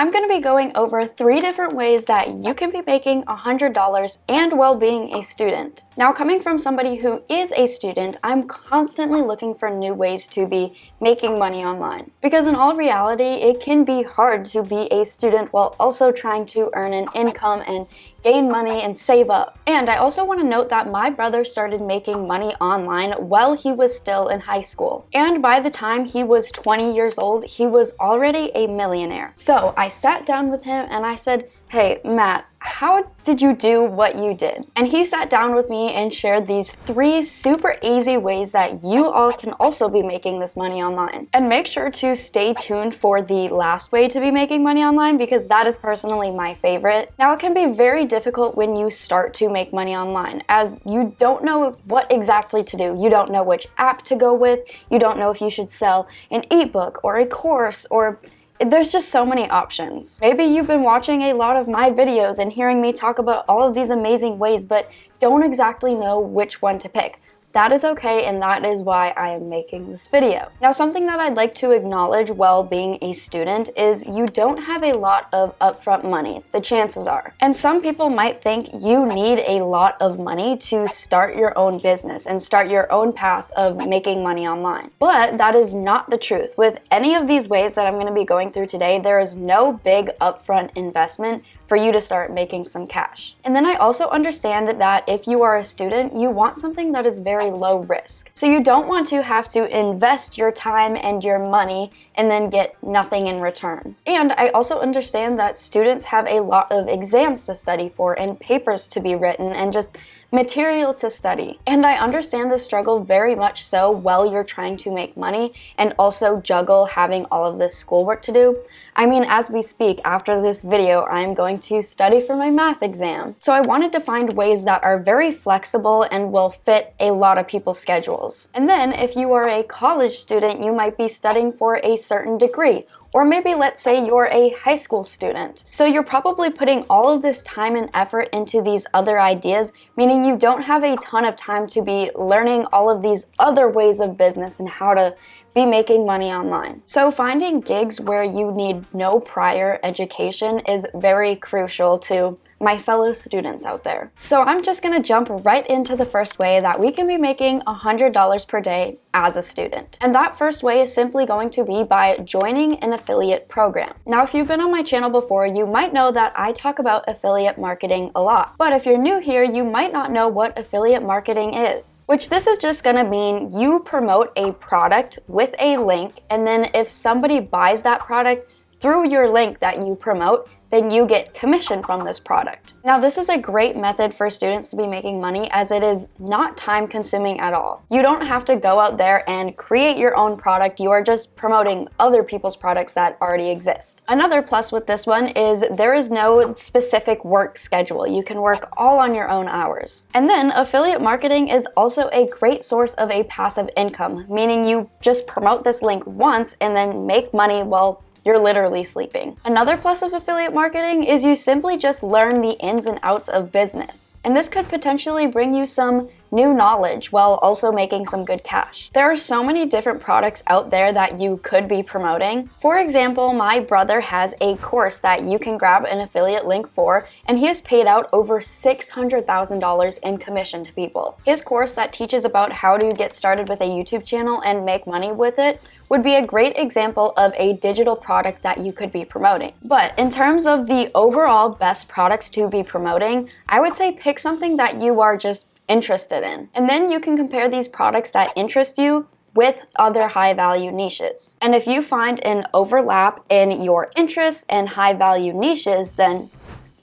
I'm going to be going over 3 different ways that you can be making $100 and while being a student. Now, coming from somebody who is a student, I'm constantly looking for new ways to be making money online. Because in all reality, it can be hard to be a student while also trying to earn an income and gain money and save up. And I also want to note that my brother started making money online while he was still in high school. And by the time he was 20 years old, he was already a millionaire. So I sat down with him and I said, "Hey, Matt, how did you do what you did?" And he sat down with me and shared these 3 super easy ways that you all can also be making this money online. And make sure to stay tuned for the last way to be making money online because that is personally my favorite. Now, it can be very difficult when you start to make money online as you don't know what exactly to do. You don't know which app to go with. You don't know if you should sell an ebook or a course or there's just so many options. Maybe you've been watching a lot of my videos and hearing me talk about all of these amazing ways, but don't exactly know which one to pick. That is okay, and that is why I am making this video. Now, something that I'd like to acknowledge while being a student is you don't have a lot of upfront money, the chances are. And some people might think you need a lot of money to start your own business and start your own path of making money online. But that is not the truth. With any of these ways that I'm going to be going through today, there is no big upfront investment for you to start making some cash. And then I also understand that if you are a student, you want something that is very low risk. So you don't want to have to invest your time and your money and then get nothing in return. And I also understand that students have a lot of exams to study for and papers to be written and just material to study. And I understand this struggle very much so while you're trying to make money and also juggle having all of this schoolwork to do. I mean, as we speak, after this video, I'm going to study for my math exam. So I wanted to find ways that are very flexible and will fit a lot of people's schedules. And then if you are a college student, you might be studying for a certain degree. Or maybe let's say you're a high school student. So you're probably putting all of this time and effort into these other ideas, meaning you don't have a ton of time to be learning all of these other ways of business and how to be making money online. So finding gigs where you need no prior education is very crucial to my fellow students out there. So I'm just gonna jump right into the first way that we can be making $100 per day as a student. And that first way is simply going to be by joining an affiliate program. Now, if you've been on my channel before, you might know that I talk about affiliate marketing a lot. But if you're new here, you might not know what affiliate marketing is. Which this is just gonna mean you promote a product with a link, and then if somebody buys that product through your link that you promote, then you get commission from this product. Now, this is a great method for students to be making money as it is not time consuming at all. You don't have to go out there and create your own product. You are just promoting other people's products that already exist. Another plus with this one is there is no specific work schedule. You can work all on your own hours. And then affiliate marketing is also a great source of a passive income, meaning you just promote this link once and then make money while you're literally sleeping. Another plus of affiliate marketing is you simply just learn the ins and outs of business. And this could potentially bring you some new knowledge while also making some good cash. There are so many different products out there that you could be promoting. For example, my brother has a course that you can grab an affiliate link for, and he has paid out over $600,000 in commission to people. His course that teaches about how to get started with a YouTube channel and make money with it would be a great example of a digital product that you could be promoting. But in terms of the overall best products to be promoting, I would say pick something that you are just interested in. And then you can compare these products that interest you with other high value niches. And if you find an overlap in your interests and high value niches, then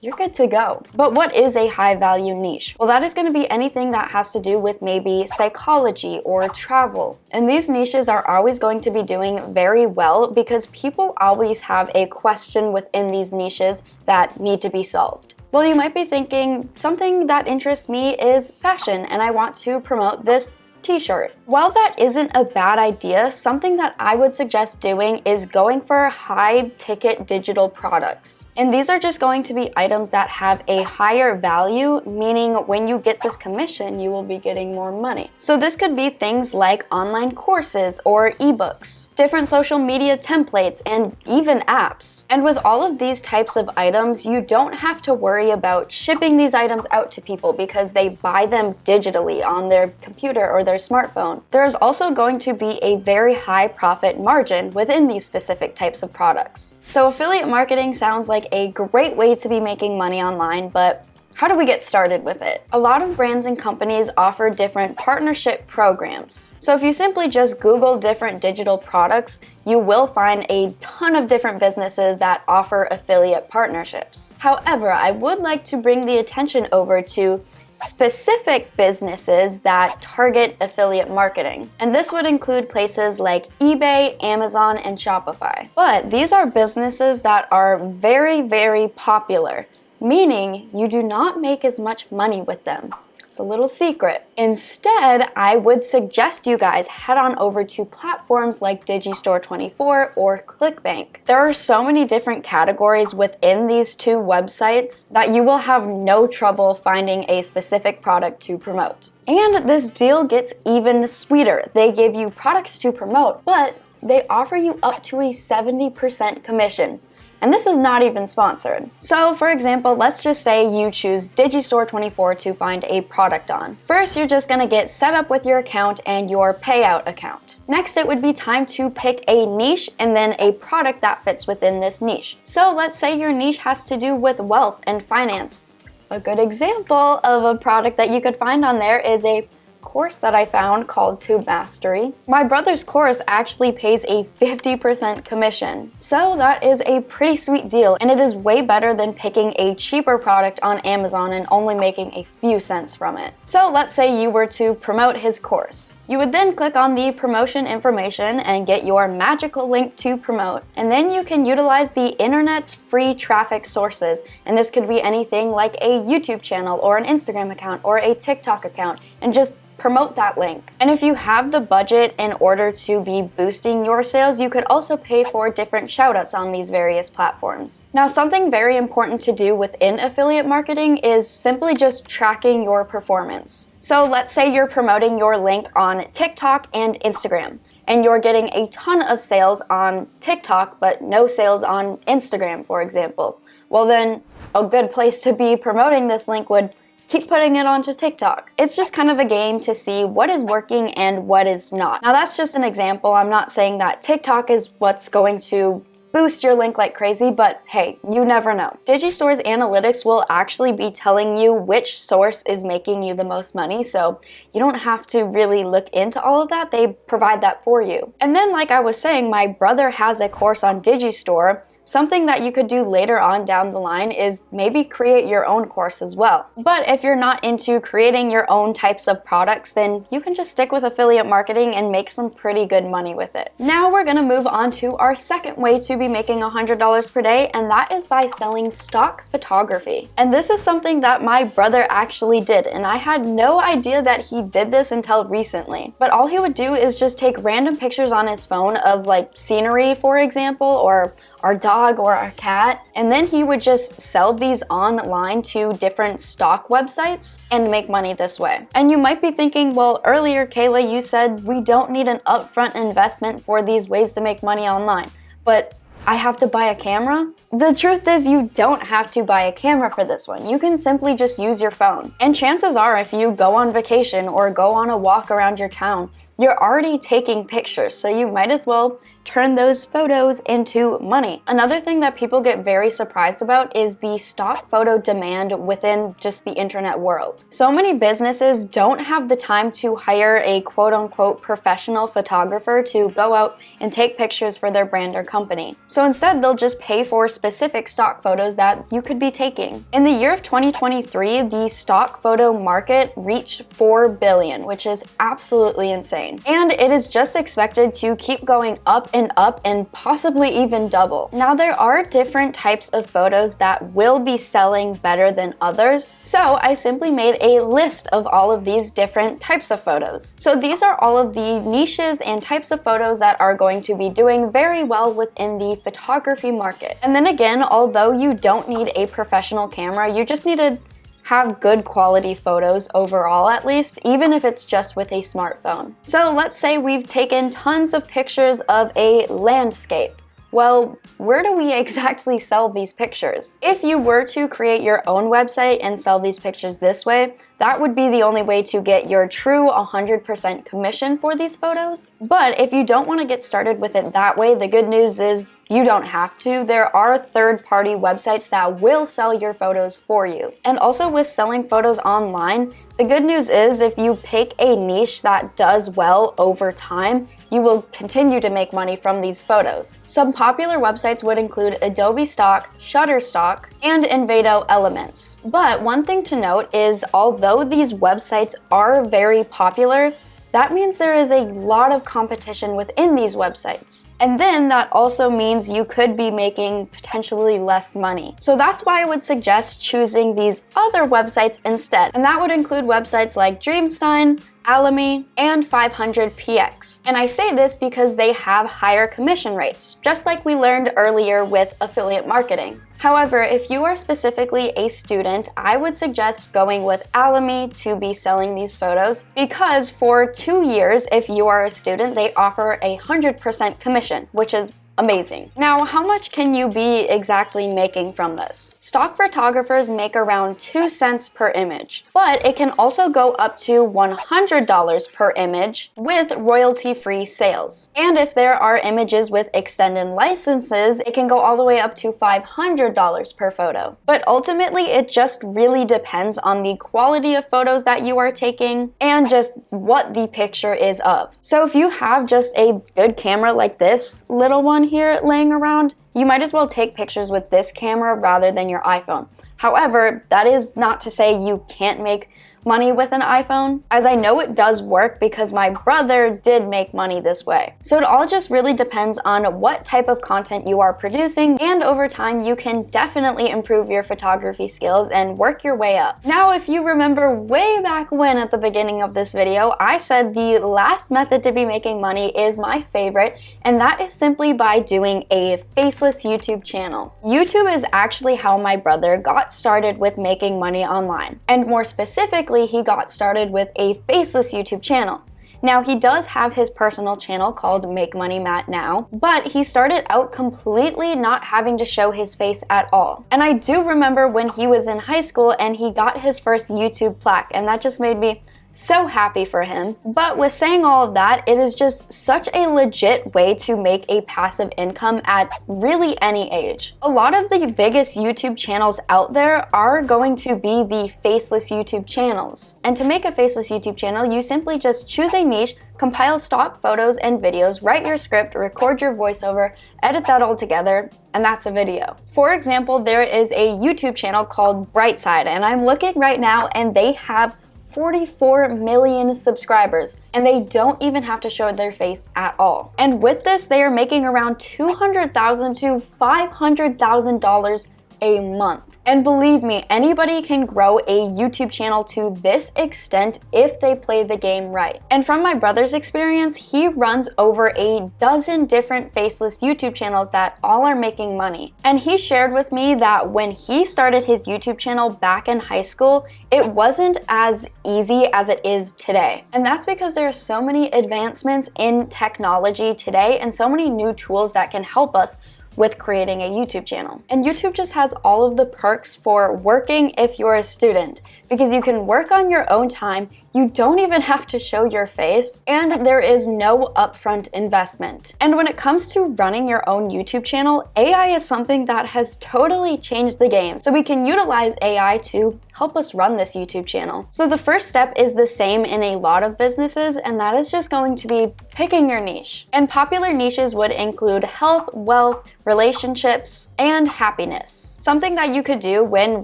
you're good to go. But what is a high value niche? Well, that is going to be anything that has to do with maybe psychology or travel. And these niches are always going to be doing very well because people always have a question within these niches that need to be solved. Well, you might be thinking something that interests me is fashion and I want to promote this t-shirt. While that isn't a bad idea, something that I would suggest doing is going for high-ticket digital products. And these are just going to be items that have a higher value, meaning when you get this commission, you will be getting more money. So this could be things like online courses or ebooks, different social media templates, and even apps. And with all of these types of items, you don't have to worry about shipping these items out to people because they buy them digitally on their computer or their smartphone. There is also going to be a very high profit margin within these specific types of products. So affiliate marketing sounds like a great way to be making money online, but how do we get started with it? A lot of brands and companies offer different partnership programs. So if you simply just Google different digital products, you will find a ton of different businesses that offer affiliate partnerships. However, I would like to bring the attention over to specific businesses that target affiliate marketing. And this would include places like eBay, Amazon, and Shopify. But these are businesses that are very, very popular, meaning you do not make as much money with them. It's a little secret. Instead, I would suggest you guys head on over to platforms like Digistore24 or ClickBank. There are so many different categories within these two websites that you will have no trouble finding a specific product to promote. And this deal gets even sweeter. They give you products to promote, but they offer you up to a 70% commission. And this is not even sponsored. So for example, let's just say you choose Digistore24 to find a product on. First, you're just gonna get set up with your account and your payout account. Next, it would be time to pick a niche and then a product that fits within this niche. So let's say your niche has to do with wealth and finance. A good example of a product that you could find on there is a course that I found called Tube Mastery. My brother's course actually pays a 50% commission. So that is a pretty sweet deal, and it is way better than picking a cheaper product on Amazon and only making a few cents from it. So let's say you were to promote his course. You would then click on the promotion information and get your magical link to promote. And then you can utilize the internet's free traffic sources. And this could be anything like a YouTube channel or an Instagram account or a TikTok account, and just promote that link. And if you have the budget in order to be boosting your sales, you could also pay for different shoutouts on these various platforms. Now, something very important to do within affiliate marketing is simply just tracking your performance. So let's say you're promoting your link on TikTok and Instagram, and you're getting a ton of sales on TikTok, but no sales on Instagram, for example. Well, then a good place to be promoting this link would keep putting it onto TikTok. It's just kind of a game to see what is working and what is not. Now, that's just an example. I'm not saying that TikTok is what's going to boost your link like crazy, but hey, you never know. Digistore's analytics will actually be telling you which source is making you the most money, so you don't have to really look into all of that. They provide that for you. And then, like I was saying, my brother has a course on Digistore. Something that you could do later on down the line is maybe create your own course as well. But if you're not into creating your own types of products, then you can just stick with affiliate marketing and make some pretty good money with it. Now we're gonna move on to our second way to be making $100 per day, and that is by selling stock photography. And this is something that my brother actually did, and I had no idea that he did this until recently. But all he would do is just take random pictures on his phone of like scenery, for example, or our dog or our cat, and then he would just sell these online to different stock websites and make money this way. And you might be thinking, well, earlier, Kayla, you said we don't need an upfront investment for these ways to make money online, but I have to buy a camera? The truth is, you don't have to buy a camera for this one. You can simply just use your phone. And chances are, if you go on vacation or go on a walk around your town, you're already taking pictures, so you might as well turn those photos into money. Another thing that people get very surprised about is the stock photo demand within just the internet world. So many businesses don't have the time to hire a quote-unquote professional photographer to go out and take pictures for their brand or company. So instead, they'll just pay for specific stock photos that you could be taking. In the year of 2023, the stock photo market reached $4 billion, which is absolutely insane. And it is just expected to keep going up and up and possibly even double. Now, there are different types of photos that will be selling better than others, so I simply made a list of all of these different types of photos. So these are all of the niches and types of photos that are going to be doing very well within the photography market. And then again, although you don't need a professional camera, you just need to have good quality photos overall, at least, even if it's just with a smartphone. So let's say we've taken tons of pictures of a landscape. Well, where do we exactly sell these pictures? If you were to create your own website and sell these pictures this way, that would be the only way to get your true 100% commission for these photos. But if you don't want to get started with it that way, the good news is you don't have to. There are third-party websites that will sell your photos for you. And also with selling photos online, the good news is if you pick a niche that does well over time, you will continue to make money from these photos. Some popular websites would include Adobe Stock, Shutterstock, and Envato Elements. But one thing to note is although these websites are very popular, that means there is a lot of competition within these websites. And then that also means you could be making potentially less money. So that's why I would suggest choosing these other websites instead. And that would include websites like Dreamstein, Alamy, and 500px. And I say this because they have higher commission rates, just like we learned earlier with affiliate marketing. However, if you are specifically a student, I would suggest going with Alamy to be selling these photos because for 2 years, if you are a student, they offer 100% commission, which is amazing. Now, how much can you be exactly making from this? Stock photographers make around 2 cents per image, but it can also go up to $100 per image with royalty-free sales. And if there are images with extended licenses, it can go all the way up to $500 per photo. But ultimately, it just really depends on the quality of photos that you are taking and just what the picture is of. So if you have just a good camera like this little one here laying around, you might as well take pictures with this camera rather than your iPhone. However, that is not to say you can't make money with an iPhone, as I know it does work because my brother did make money this way. So it all just really depends on what type of content you are producing, and over time you can definitely improve your photography skills and work your way up. Now, if you remember way back when at the beginning of this video, I said the last method to be making money is my favorite, and that is simply by doing a faceless YouTube channel. YouTube is actually how my brother got started with making money online, and more specifically, he got started with a faceless YouTube channel. Now, he does have his personal channel called Make Money Matt now, but he started out completely not having to show his face at all. And I do remember when he was in high school and he got his first YouTube plaque, and that just made me so happy for him. But with saying all of that, it is just such a legit way to make a passive income at really any age. A lot of the biggest YouTube channels out there are going to be the faceless YouTube channels. And to make a faceless YouTube channel, you simply just choose a niche, compile stock photos and videos, write your script, record your voiceover, edit that all together, and that's a video. For example, there is a YouTube channel called Brightside, and I'm looking right now and they have 44 million subscribers, and they don't even have to show their face at all. And with this, they are making around $200,000 to $500,000 a month. And believe me, anybody can grow a YouTube channel to this extent if they play the game right. And from my brother's experience, he runs over a dozen different faceless YouTube channels that all are making money. And he shared with me that when he started his YouTube channel back in high school, it wasn't as easy as it is today. And that's because there are so many advancements in technology today and so many new tools that can help us with creating a YouTube channel. And YouTube just has all of the perks for working if you're a student, because you can work on your own time, you don't even have to show your face, and there is no upfront investment. And when it comes to running your own YouTube channel, AI is something that has totally changed the game. So we can utilize AI to help us run this YouTube channel. So the first step is the same in a lot of businesses, and that is just going to be picking your niche. And popular niches would include health, wealth, relationships, and happiness. Something that you could do when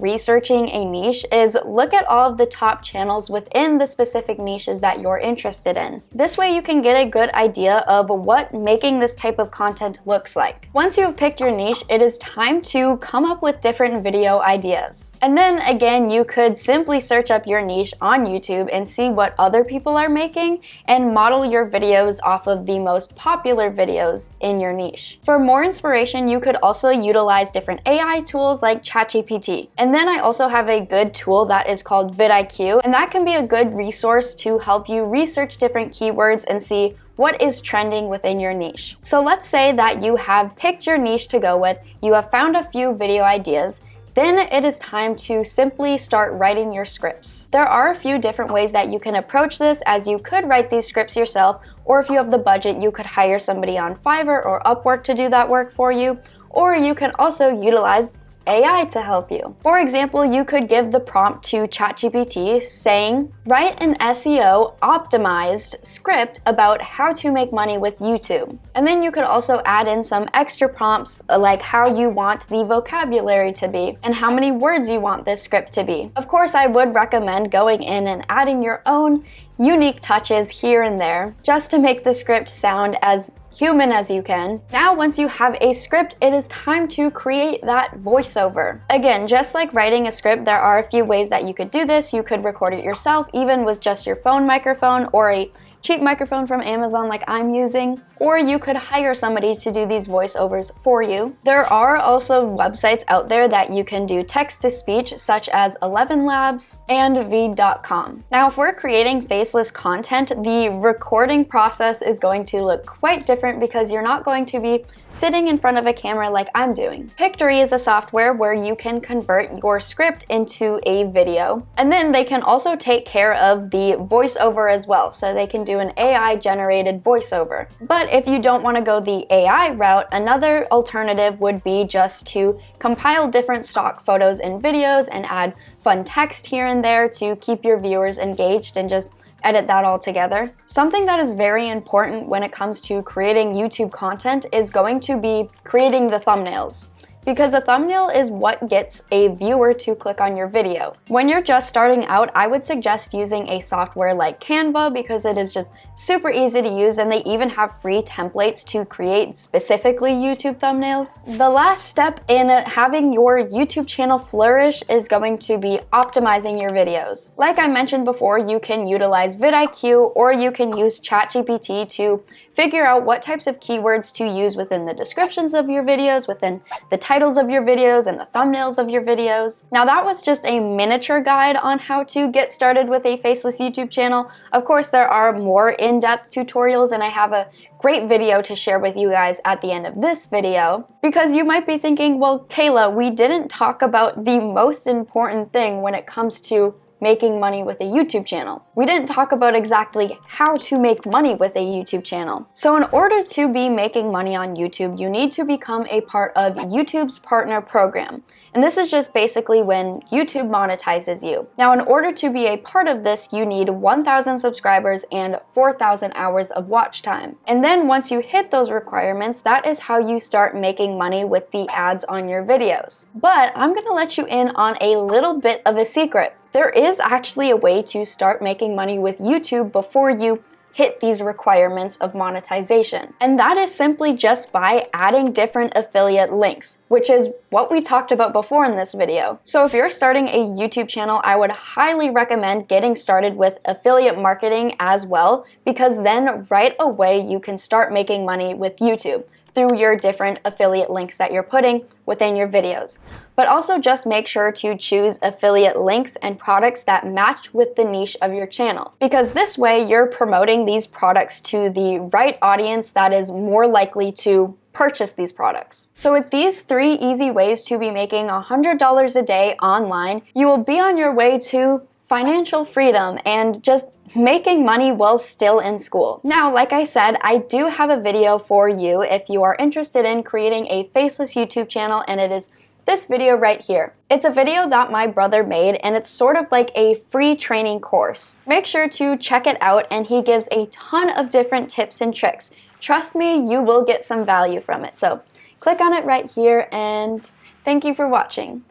researching a niche is look at all of the top channels within the specific specific niches that you're interested in. This way you can get a good idea of what making this type of content looks like. Once you have picked your niche, it is time to come up with different video ideas. And then again, you could simply search up your niche on YouTube and see what other people are making and model your videos off of the most popular videos in your niche. For more inspiration, you could also utilize different AI tools like ChatGPT. And then I also have a good tool that is called vidIQ, and that can be a good resource to help you research different keywords and see what is trending within your niche. So let's say that you have picked your niche to go with, you have found a few video ideas, then it is time to simply start writing your scripts. There are a few different ways that you can approach this, as you could write these scripts yourself, or if you have the budget, you could hire somebody on Fiverr or Upwork to do that work for you, or you can also utilize AI to help you. For example, you could give the prompt to ChatGPT saying, write an SEO optimized script about how to make money with YouTube. And then you could also add in some extra prompts like how you want the vocabulary to be and how many words you want this script to be. Of course, I would recommend going in and adding your own unique touches here and there just to make the script sound as human as you can. Now, once you have a script, it is time to create that voiceover. Again, just like writing a script, there are a few ways that you could do this. You could record it yourself, even with just your phone microphone or a cheap microphone from Amazon like I'm using, or you could hire somebody to do these voiceovers for you. There are also websites out there that you can do text-to-speech, such as 11 Labs and Veed.com. Now, if we're creating faceless content, the recording process is going to look quite different because you're not going to be sitting in front of a camera like I'm doing. Pictory is a software where you can convert your script into a video, and then they can also take care of the voiceover as well, so they can do an AI-generated voiceover. But if you don't want to go the AI route, another alternative would be just to compile different stock photos and videos and add fun text here and there to keep your viewers engaged and just edit that all together. Something that is very important when it comes to creating YouTube content is going to be creating the thumbnails, because a thumbnail is what gets a viewer to click on your video. When you're just starting out, I would suggest using a software like Canva because it is just super easy to use, and they even have free templates to create specifically YouTube thumbnails. The last step in having your YouTube channel flourish is going to be optimizing your videos. Like I mentioned before, you can utilize vidIQ or you can use ChatGPT to figure out what types of keywords to use within the descriptions of your videos, within the titles of your videos, and the thumbnails of your videos. Now, that was just a miniature guide on how to get started with a faceless YouTube channel. Of course, there are more in-depth tutorials, and I have a great video to share with you guys at the end of this video, because you might be thinking, well, Kayla, we didn't talk about the most important thing when it comes to making money with a YouTube channel. We didn't talk about exactly how to make money with a YouTube channel. So in order to be making money on YouTube, you need to become a part of YouTube's partner program. And this is just basically when YouTube monetizes you. Now, in order to be a part of this, you need 1,000 subscribers and 4,000 hours of watch time. And then once you hit those requirements, that is how you start making money with the ads on your videos. But I'm gonna let you in on a little bit of a secret. There is actually a way to start making money with YouTube before you hit these requirements of monetization. And that is simply just by adding different affiliate links, which is what we talked about before in this video. So if you're starting a YouTube channel, I would highly recommend getting started with affiliate marketing as well, because then right away you can start making money with YouTube through your different affiliate links that you're putting within your videos. But also just make sure to choose affiliate links and products that match with the niche of your channel, because this way you're promoting these products to the right audience that is more likely to purchase these products. So with these 3 easy ways to be making $100 a day online, you will be on your way to financial freedom and just making money while still in school. Now, like I said, I do have a video for you if you are interested in creating a faceless YouTube channel, and it is this video right here. It's a video that my brother made, and it's sort of like a free training course. Make sure to check it out, and he gives a ton of different tips and tricks. Trust me, you will get some value from it. So click on it right here, and thank you for watching.